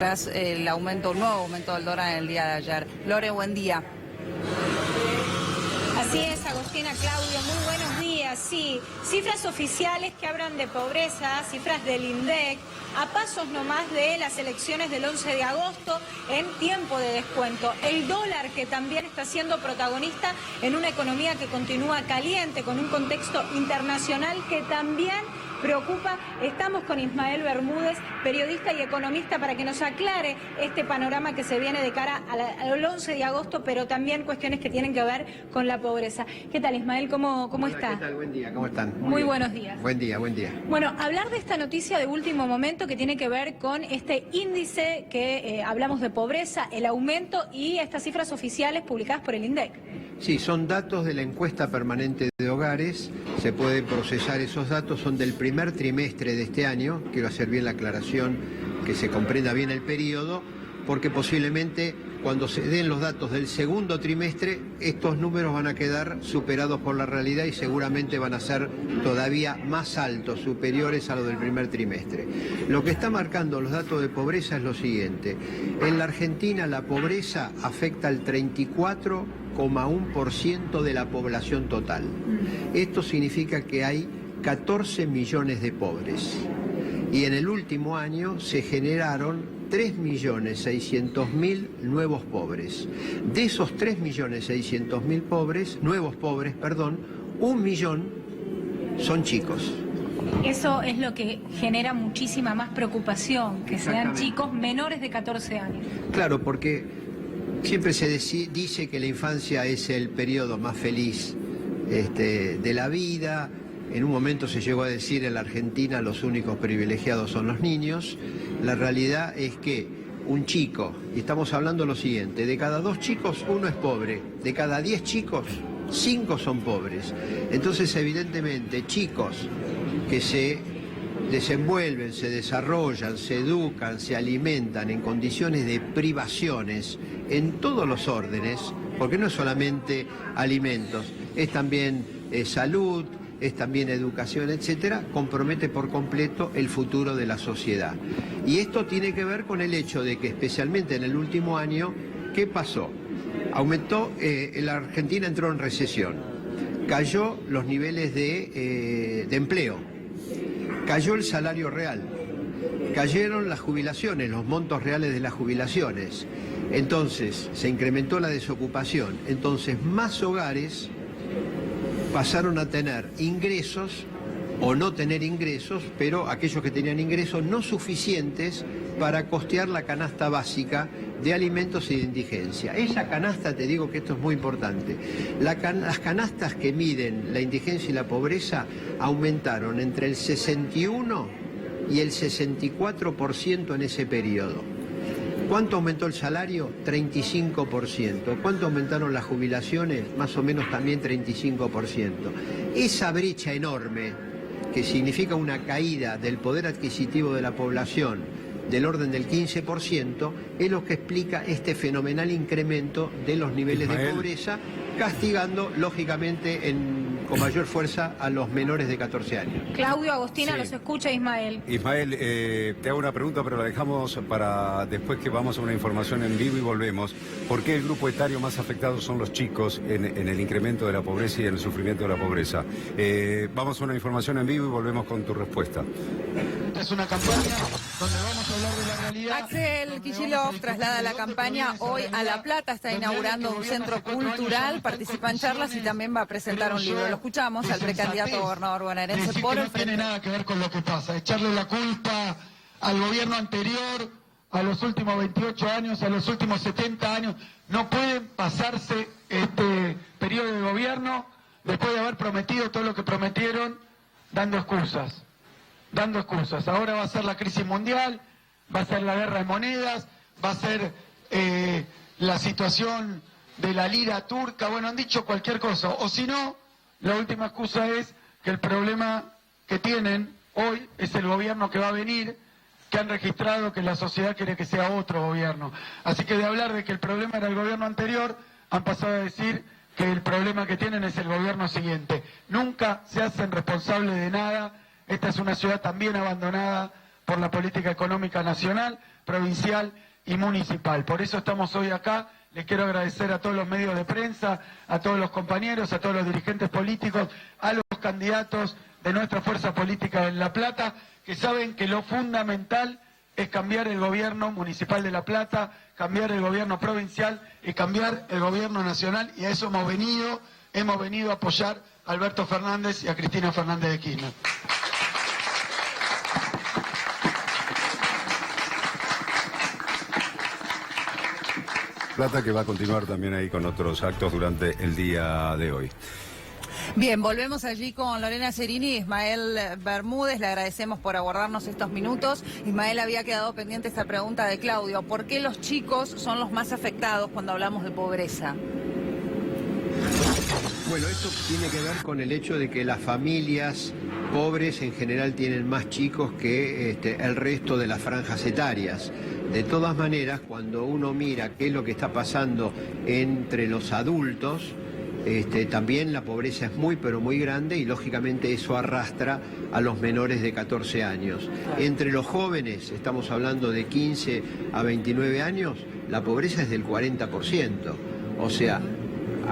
tras el nuevo aumento del dólar en el día de ayer. Lore, buen día. Así es, Agostina, Claudio, muy buenos días. Sí, cifras oficiales que hablan de pobreza, cifras del INDEC, a pasos nomás de las elecciones del 11 de agosto en tiempo de descuento. El dólar, que también está siendo protagonista en una economía que continúa caliente, con un contexto internacional que también preocupa. Estamos con Ismael Bermúdez, periodista y economista, para que nos aclare este panorama que se viene de cara al 11 de agosto, pero también cuestiones que tienen que ver con la pobreza. ¿Qué tal, Ismael? ¿Cómo está? ¿Qué tal? Buen día, ¿cómo están? Muy buenos días. Buen día, buen día. Bueno, hablar de esta noticia de último momento que tiene que ver con este índice que hablamos de pobreza, el aumento y estas cifras oficiales publicadas por el INDEC. Sí, son datos de la encuesta permanente de hogares, se pueden procesar esos datos, son del primer trimestre de este año, quiero hacer bien la aclaración, que se comprenda bien el periodo, porque posiblemente cuando se den los datos del segundo trimestre, estos números van a quedar superados por la realidad y seguramente van a ser todavía más altos, superiores a los del primer trimestre. Lo que está marcando los datos de pobreza es lo siguiente: en la Argentina la pobreza afecta al 34,1% de la población total. Esto significa que hay 14 millones de pobres. Y en el último año se generaron 3.600.000 nuevos pobres. De esos 3.600.000 nuevos pobres, 1 millón son chicos. Eso es lo que genera muchísima más preocupación, que sean chicos menores de 14 años. Claro, porque siempre se dice que la infancia es el periodo más feliz de la vida. En un momento se llegó a decir en la Argentina los únicos privilegiados son los niños. La realidad es que un chico, y estamos hablando lo siguiente, de cada 2 chicos, 1 es pobre, de cada 10 chicos, 5 son pobres. Entonces, evidentemente, chicos que se desenvuelven, se desarrollan, se educan, se alimentan en condiciones de privaciones en todos los órdenes, porque no es solamente alimentos, es también salud, es también educación, etcétera, compromete por completo el futuro de la sociedad. Y esto tiene que ver con el hecho de que, especialmente en el último año, ¿qué pasó? Aumentó, la Argentina entró en recesión, cayó los niveles de empleo, cayó el salario real, cayeron las jubilaciones, los montos reales de las jubilaciones, entonces se incrementó la desocupación, entonces más hogares pasaron a tener ingresos o no tener ingresos, pero aquellos que tenían ingresos no suficientes para costear la canasta básica de alimentos y de indigencia. Esa canasta, te digo que esto es muy importante, las canastas que miden la indigencia y la pobreza aumentaron entre el 61 y el 64% en ese periodo. ¿Cuánto aumentó el salario? 35%. ¿Cuánto aumentaron las jubilaciones? Más o menos también 35%. Esa brecha enorme, que significa una caída del poder adquisitivo de la población del orden del 15%, es lo que explica este fenomenal incremento de los niveles de pobreza, castigando, lógicamente, con mayor fuerza a los menores de 14 años. Claudio, Agostina, Sí. los escucha Ismael. Ismael, te hago una pregunta, pero la dejamos para después que vamos a una información en vivo y volvemos. ¿Por qué el grupo etario más afectado son los chicos en el incremento de la pobreza y en el sufrimiento de la pobreza? Vamos a una información en vivo y volvemos con tu respuesta. Esta es una campaña donde vamos a hablar de la realidad. Axel Kicillof traslada la campaña hoy a La Plata, está inaugurando un centro cultural, participa en charlas y también va a presentar un libro. Lo escuchamos al precandidato a gobernador bonaerense por el No tiene Frente. nada que ver con lo que pasa. Echarle la culpa al gobierno anterior, a los últimos 28 años, a los últimos 70 años. No pueden pasarse este periodo de gobierno después de haber prometido todo lo que prometieron, dando excusas. Ahora va a ser la crisis mundial, va a ser la guerra de monedas, va a ser la situación de la lira turca. Bueno, han dicho cualquier cosa. O si no, la última excusa es que el problema que tienen hoy es el gobierno que va a venir, que han registrado que la sociedad quiere que sea otro gobierno. Así que de hablar de que el problema era el gobierno anterior, han pasado a decir que el problema que tienen es el gobierno siguiente. Nunca se hacen responsables de nada. Esta es una ciudad también abandonada por la política económica nacional, provincial y municipal. Por eso estamos hoy acá. Les quiero agradecer a todos los medios de prensa, a todos los compañeros, a todos los dirigentes políticos, a los candidatos de nuestra fuerza política en La Plata, que saben que lo fundamental es cambiar el gobierno municipal de La Plata, cambiar el gobierno provincial y cambiar el gobierno nacional, y a eso hemos venido a apoyar a Alberto Fernández y a Cristina Fernández de Kirchner. Plata, que va a continuar también ahí con otros actos durante el día de hoy. Bien, volvemos allí con Lorena Cerini y Ismael Bermúdez. Le agradecemos por aguardarnos estos minutos. Ismael, había quedado pendiente esta pregunta de Claudio. ¿Por qué los chicos son los más afectados cuando hablamos de pobreza? Bueno, esto tiene que ver con el hecho de que las familias pobres en general tienen más chicos que el resto de las franjas etarias. De todas maneras, cuando uno mira qué es lo que está pasando entre los adultos, también la pobreza es muy pero muy grande y lógicamente eso arrastra a los menores de 14 años. Entre los jóvenes, estamos hablando de 15 a 29 años, la pobreza es del 40%. O sea,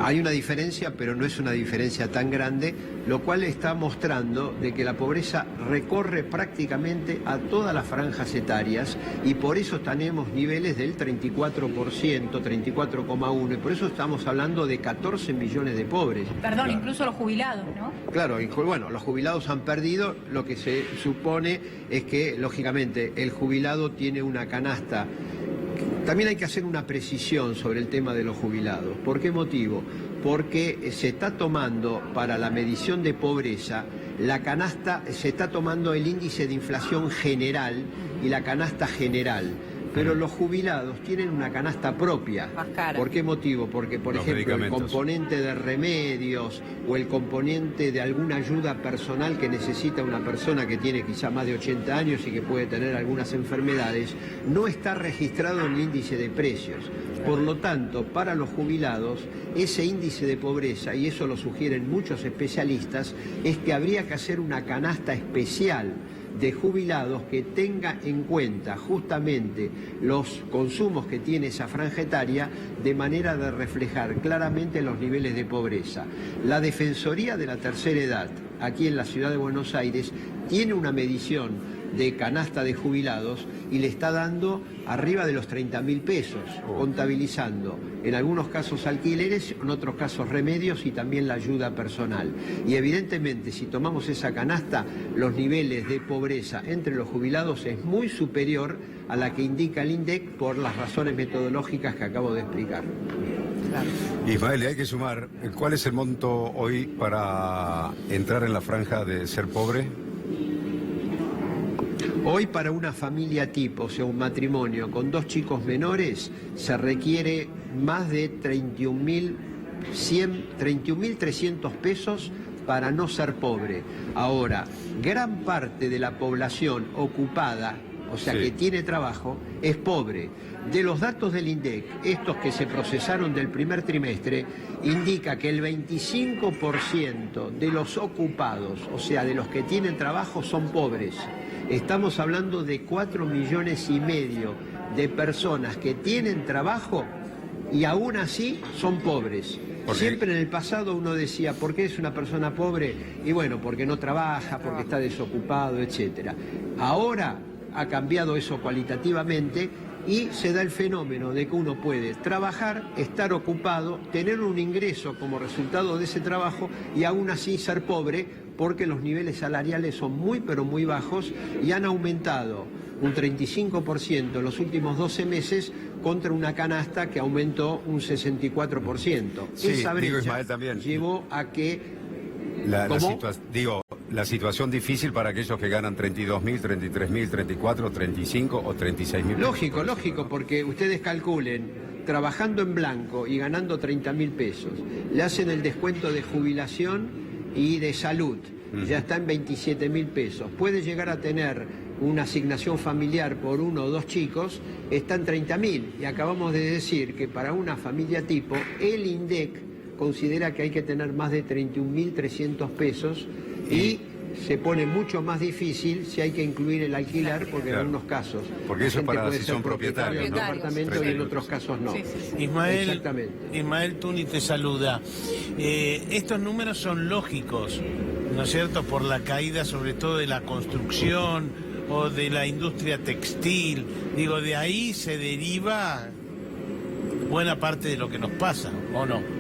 hay una diferencia, pero no es una diferencia tan grande, lo cual está mostrando de que la pobreza recorre prácticamente a todas las franjas etarias y por eso tenemos niveles del 34%, 34,1%, y por eso estamos hablando de 14 millones de pobres. Perdón, claro. Incluso los jubilados, ¿no? Claro, bueno, los jubilados han perdido, lo que se supone es que, lógicamente, el jubilado tiene una canasta. También hay que hacer una precisión sobre el tema de los jubilados. ¿Por qué motivo? Porque se está tomando para la medición de pobreza, la canasta, se está tomando el índice de inflación general y la canasta general. Pero los jubilados tienen una canasta propia. Más cara. ¿Por qué motivo? Porque, por ejemplo, el componente de remedios o el componente de alguna ayuda personal que necesita una persona que tiene quizá más de 80 años y que puede tener algunas enfermedades, no está registrado en el índice de precios. Por lo tanto, para los jubilados, ese índice de pobreza, y eso lo sugieren muchos especialistas, es que habría que hacer una canasta especial de jubilados que tenga en cuenta justamente los consumos que tiene esa franja etaria de manera de reflejar claramente los niveles de pobreza. La Defensoría de la Tercera Edad, aquí en la ciudad de Buenos Aires, tiene una medición de canasta de jubilados y le está dando arriba de los 30.000 pesos, contabilizando en algunos casos alquileres, en otros casos remedios y también la ayuda personal. Y evidentemente, si tomamos esa canasta, los niveles de pobreza entre los jubilados es muy superior a la que indica el INDEC por las razones metodológicas que acabo de explicar. Ismael, hay que sumar, ¿cuál es el monto hoy para entrar en la franja de ser pobre? Hoy para una familia tipo, o sea, un matrimonio con 2 chicos menores, se requiere más de 31.300 pesos para no ser pobre. Ahora, gran parte de la población ocupada, o sea, que tiene trabajo, es pobre. De los datos del INDEC, estos que se procesaron del primer trimestre, indica que el 25% de los ocupados, o sea, de los que tienen trabajo, son pobres. Estamos hablando de 4,5 millones de personas que tienen trabajo y aún así son pobres. Siempre en el pasado uno decía, ¿por qué es una persona pobre? Y bueno, porque no trabaja, porque está desocupado, etc. Ahora ha cambiado eso cualitativamente y se da el fenómeno de que uno puede trabajar, estar ocupado, tener un ingreso como resultado de ese trabajo y aún así ser pobre, porque los niveles salariales son muy pero muy bajos y han aumentado un 35% en los últimos 12 meses contra una canasta que aumentó un 64%. Sí, esa brecha Ismael, también llevó a que... la situación difícil para aquellos que ganan 32.000, 33.000, 34, 35 o 36.000. Lógico, porque ustedes calculen, trabajando en blanco y ganando 30.000 pesos, le hacen el descuento de jubilación y de salud, ya está en 27.000 pesos. Puede llegar a tener una asignación familiar por 1 o 2 chicos, está en 30.000. Y acabamos de decir que para una familia tipo, el INDEC considera que hay que tener más de 31.300 pesos y se pone mucho más difícil si hay que incluir el alquiler, porque en algunos casos porque eso para si son propietarios, del ¿no? departamento y en otros casos no. Ismael Tuni te saluda. Estos números son lógicos, ¿no es cierto?, por la caída sobre todo de la construcción o de la industria textil. Digo, de ahí se deriva buena parte de lo que nos pasa, ¿o no?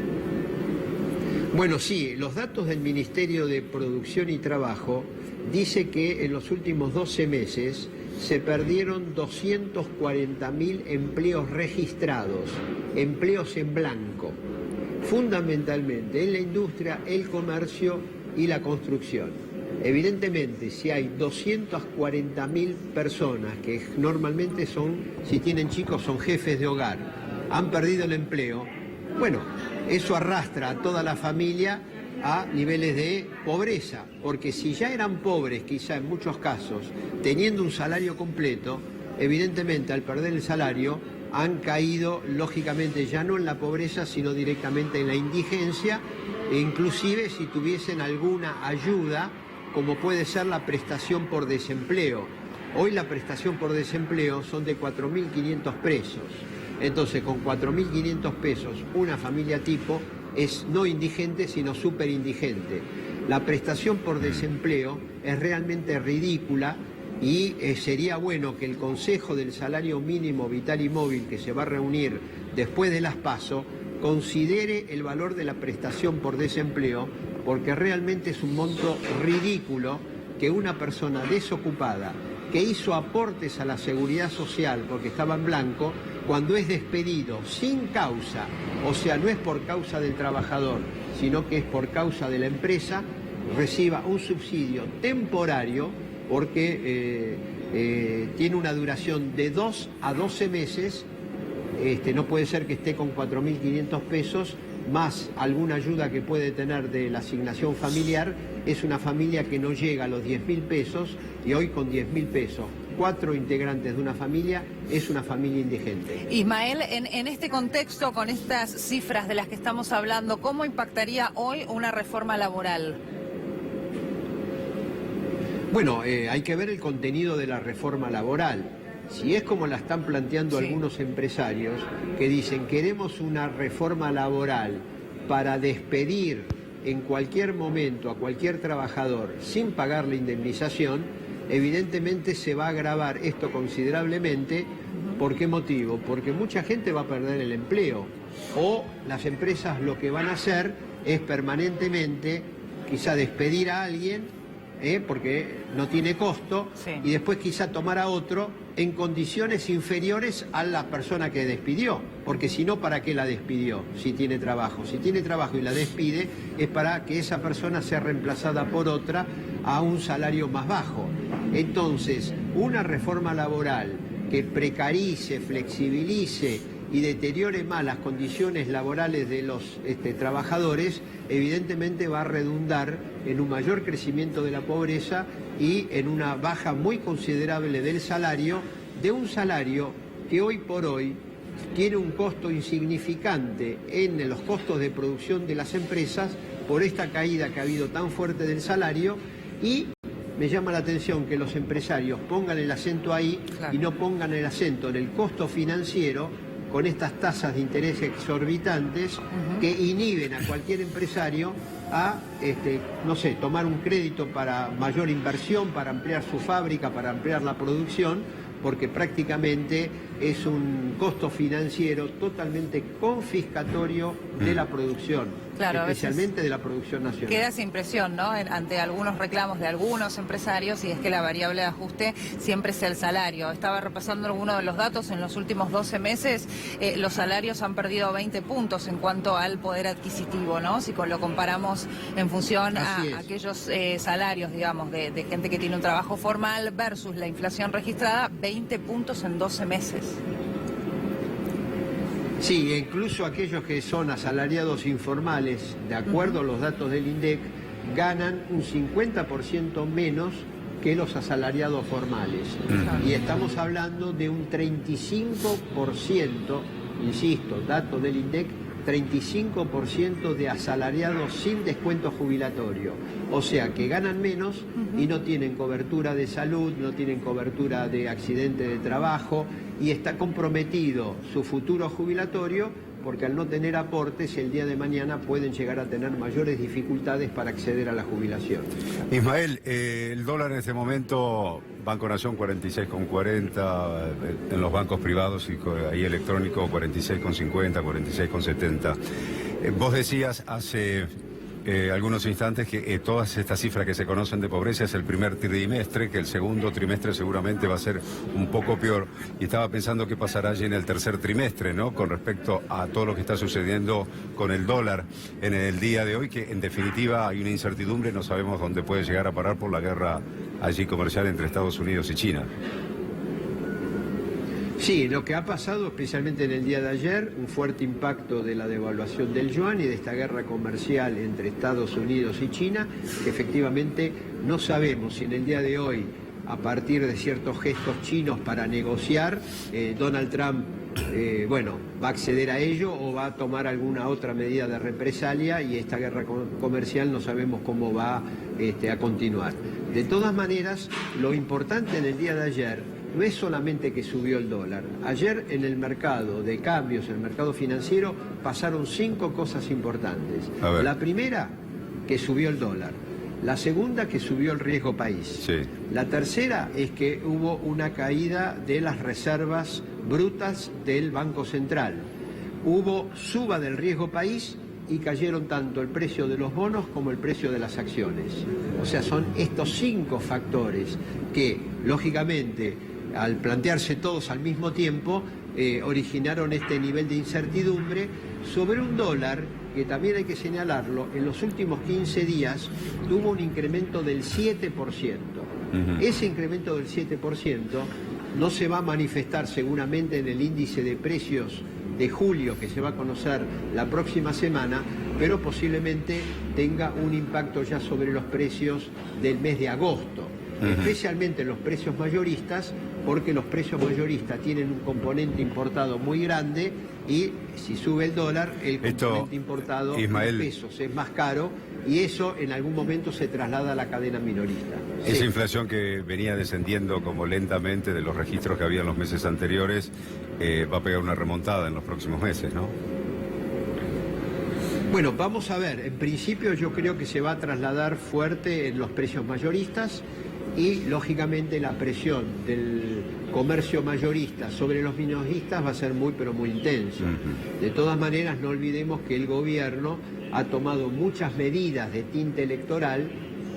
Bueno, sí, los datos del Ministerio de Producción y Trabajo dice que en los últimos 12 meses se perdieron 240.000 empleos registrados, empleos en blanco, fundamentalmente en la industria, el comercio y la construcción. Evidentemente, si hay 240.000 personas que normalmente son, si tienen chicos, son jefes de hogar, han perdido el empleo, bueno, eso arrastra a toda la familia a niveles de pobreza, porque si ya eran pobres, quizá en muchos casos, teniendo un salario completo, evidentemente al perder el salario han caído lógicamente ya no en la pobreza, sino directamente en la indigencia, e inclusive si tuviesen alguna ayuda, como puede ser la prestación por desempleo. Hoy la prestación por desempleo son de 4.500 pesos. Entonces, con 4.500 pesos, una familia tipo es no indigente, sino súper indigente. La prestación por desempleo es realmente ridícula y sería bueno que el Consejo del Salario Mínimo Vital y Móvil, que se va a reunir después de las PASO, considere el valor de la prestación por desempleo, porque realmente es un monto ridículo que una persona desocupada, que hizo aportes a la seguridad social porque estaba en blanco, cuando es despedido sin causa, o sea, no es por causa del trabajador, sino que es por causa de la empresa, reciba un subsidio temporario porque tiene una duración de 2 a 12 meses, no puede ser que esté con 4.500 pesos, más alguna ayuda que puede tener de la asignación familiar. Es una familia que no llega a los 10.000 pesos y hoy con 10.000 pesos, 4 integrantes de una familia, es una familia indigente. Ismael, en este contexto, con estas cifras de las que estamos hablando, ¿cómo impactaría hoy una reforma laboral? Bueno, hay que ver el contenido de la reforma laboral. Si es como la están planteando algunos empresarios, que dicen queremos una reforma laboral para despedir en cualquier momento a cualquier trabajador sin pagar la indemnización, evidentemente se va a agravar esto considerablemente. ¿Por qué motivo? Porque mucha gente va a perder el empleo, o las empresas lo que van a hacer es permanentemente quizá despedir a alguien porque no tiene costo, y después quizá tomar a otro en condiciones inferiores a la persona que despidió, porque si no, ¿para qué la despidió? Si tiene trabajo. Si tiene trabajo y la despide, es para que esa persona sea reemplazada por otra a un salario más bajo. Entonces, una reforma laboral que precarice, flexibilice y deteriore más las condiciones laborales de los trabajadores, evidentemente va a redundar en un mayor crecimiento de la pobreza y en una baja muy considerable del salario, de un salario que hoy por hoy tiene un costo insignificante en los costos de producción de las empresas por esta caída que ha habido tan fuerte del salario. Y me llama la atención que los empresarios pongan el acento ahí y no pongan el acento en el costo financiero, con estas tasas de interés exorbitantes que inhiben a cualquier empresario a, no sé, tomar un crédito para mayor inversión, para ampliar su fábrica, para ampliar la producción, porque prácticamente es un costo financiero totalmente confiscatorio de la producción. Claro, especialmente de la producción nacional. Queda esa impresión, ¿no?, ante algunos reclamos de algunos empresarios, y es que la variable de ajuste siempre es el salario. Estaba repasando algunos de los datos. En los últimos 12 meses los salarios han perdido 20 puntos en cuanto al poder adquisitivo, ¿no? Si lo comparamos en función a aquellos salarios, digamos, de gente que tiene un trabajo formal versus la inflación registrada, 20 puntos en 12 meses. Sí, incluso aquellos que son asalariados informales, de acuerdo a los datos del INDEC, ganan un 50% menos que los asalariados formales. Y estamos hablando de un 35%, insisto, datos del INDEC, 35% de asalariados sin descuento jubilatorio, o sea que ganan menos y no tienen cobertura de salud, no tienen cobertura de accidente de trabajo y está comprometido su futuro jubilatorio porque al no tener aportes el día de mañana pueden llegar a tener mayores dificultades para acceder a la jubilación. Ismael, el dólar en este momento, Banco Nación 46,40, en los bancos privados y ahí electrónico 46,50, 46,70. Vos decías hace algunos instantes que todas estas cifras que se conocen de pobreza es el primer trimestre, que el segundo trimestre seguramente va a ser un poco peor. Y estaba pensando qué pasará allí en el tercer trimestre, ¿no? Con respecto a todo lo que está sucediendo con el dólar en el día de hoy, que en definitiva hay una incertidumbre, no sabemos dónde puede llegar a parar por la guerra allí comercial entre Estados Unidos y China. Sí, lo que ha pasado especialmente en el día de ayer, un fuerte impacto de la devaluación del yuan y de esta guerra comercial entre Estados Unidos y China, que efectivamente no sabemos si en el día de hoy, a partir de ciertos gestos chinos para negociar, Donald Trump va a acceder a ello o va a tomar alguna otra medida de represalia y esta guerra comercial no sabemos cómo va a continuar. De todas maneras, lo importante en el día de ayer no es solamente que subió el dólar. Ayer en el mercado de cambios, en el mercado financiero, pasaron 5 cosas importantes. La primera, que subió el dólar. La segunda, que subió el riesgo país. Sí. La tercera es que hubo una caída de las reservas brutas del Banco Central. Hubo suba del riesgo país y cayeron tanto el precio de los bonos como el precio de las acciones. O sea, son estos 5 factores que, lógicamente, al plantearse todos al mismo tiempo, originaron este nivel de incertidumbre sobre un dólar que también hay que señalarlo, en los últimos 15 días tuvo un incremento del 7%. Ese incremento del 7% no se va a manifestar seguramente en el índice de precios de julio que se va a conocer la próxima semana, pero posiblemente tenga un impacto ya sobre los precios del mes de agosto. Especialmente los precios mayoristas, porque los precios mayoristas tienen un componente importado muy grande y si sube el dólar, el componente importado en pesos es más caro y eso en algún momento se traslada a la cadena minorista. Esa inflación que venía descendiendo como lentamente de los registros que había en los meses anteriores, va a pegar una remontada en los próximos meses, ¿no? Bueno, vamos a ver. En principio yo creo que se va a trasladar fuerte en los precios mayoristas y, lógicamente, la presión del comercio mayorista sobre los minoristas va a ser muy, pero muy intensa. De todas maneras, no olvidemos que el gobierno ha tomado muchas medidas de tinte electoral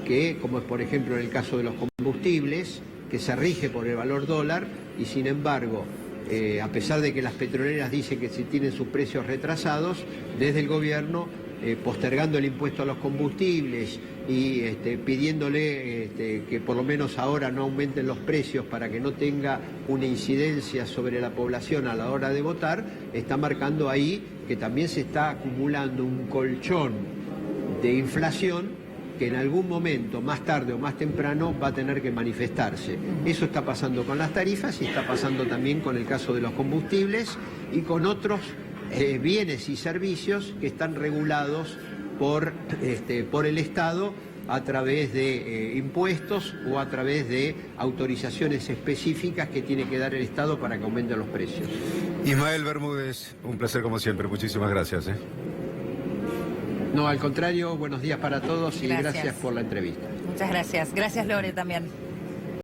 que, como es por ejemplo en el caso de los combustibles, que se rige por el valor dólar y, sin embargo, a pesar de que las petroleras dicen que si tienen sus precios retrasados, desde el gobierno, postergando el impuesto a los combustibles y pidiéndole que por lo menos ahora no aumenten los precios para que no tenga una incidencia sobre la población a la hora de votar, está marcando ahí que también se está acumulando un colchón de inflación que en algún momento, más tarde o más temprano, va a tener que manifestarse. Eso está pasando con las tarifas y está pasando también con el caso de los combustibles y con otros bienes y servicios que están regulados por el Estado a través de impuestos o a través de autorizaciones específicas que tiene que dar el Estado para que aumenten los precios. Ismael Bermúdez, un placer como siempre. Muchísimas gracias. No, al contrario, buenos días para todos y gracias por la entrevista. Muchas gracias. Gracias, Lore, también.